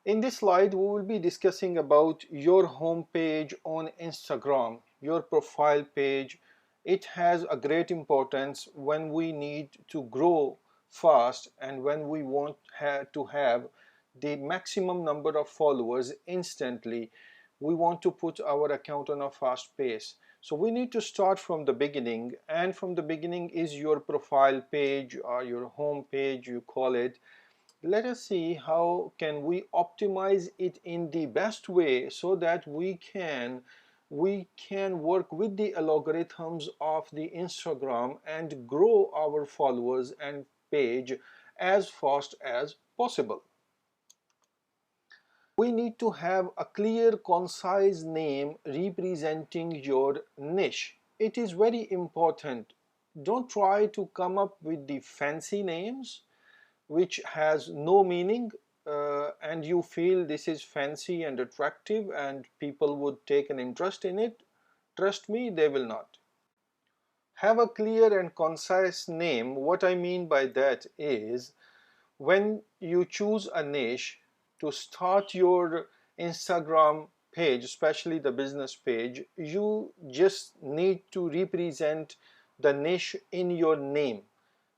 In this slide, we will be discussing about your home page on Instagram, your profile page. It has a great importance when we need to grow fast and when we want to have the maximum number of followers instantly. We want to put our account on a fast pace. So we need to start from the beginning, and from the beginning is your profile page or your home page, you call it. Let us see how can we optimize it in the best way so that we can work with the algorithms of the Instagram and grow our followers and page as fast as possible. We need to have a clear, concise name representing your niche. It is very important. Don't try to come up with the fancy names which has no meaning, and you feel this is fancy and attractive and people would take an interest in it. Trust me, they will not. Have a clear and concise name. What I mean by that is, when you choose a niche to start your Instagram page, especially the business page, you just need to represent the niche in your name.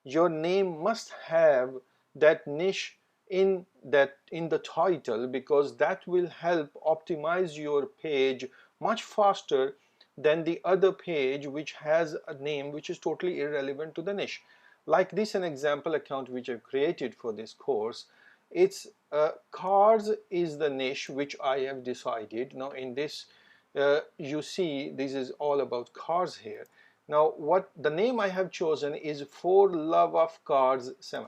Your name must have that niche in the title, because that will help optimize your page much faster than the other page which has a name which is totally irrelevant to the niche. Like this, an example account which I've created for this course. It's cars is the niche which I have decided. Now in this, you see this is all about cars here. Now what the name I have chosen is For Love of Cars 7.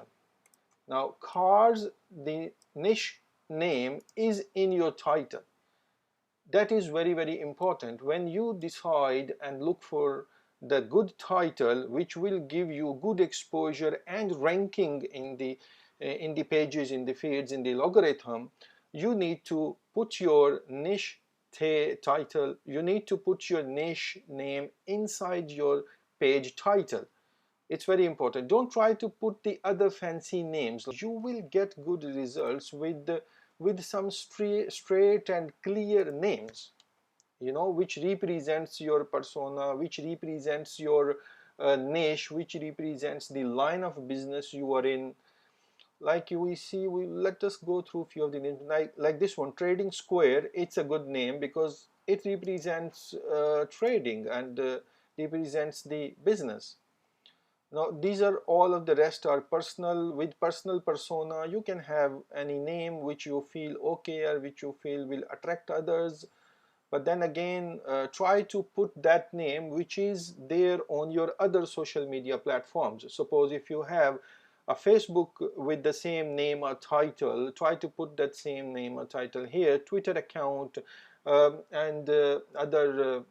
Now cars, the niche name is in your title. That is very, very important. When you decide and look for the good title which will give you good exposure and ranking in the pages, in the feeds, in the algorithm, you need to put your niche title, you need to put your niche name inside your page title. It's very important. Don't try to put the other fancy names. You will get good results with some straight and clear names, which represents your persona, which represents your niche, which represents the line of business you are in. Like we see, let us go through a few of the names. Like this one, Trading Square. It's a good name because it represents trading and represents the business. Now these are all of the rest are personal. With personal persona, you can have any name which you feel okay or which you feel will attract others. But then again, try to put that name which is there on your other social media platforms. Suppose if you have a Facebook with the same name or title, try to put that same name or title here. Twitter account, and other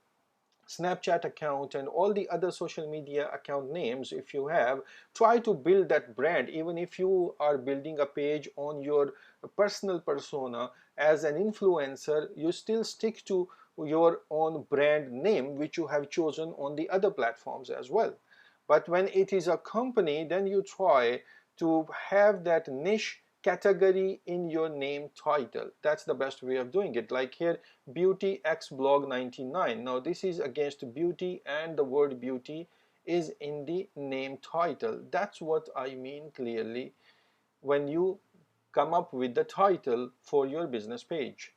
Snapchat account, and all the other social media account names. If you have, try to build that brand. Even if you are building a page on your personal persona as an influencer, you still stick to your own brand name which you have chosen on the other platforms as well. But when it is a company, then you try to have that niche category in your name title. That's the best way of doing it. Like here, Beauty X Blog 99. Now this is against beauty, and the word beauty is in the name title. That's what I mean clearly when you come up with the title for your business page.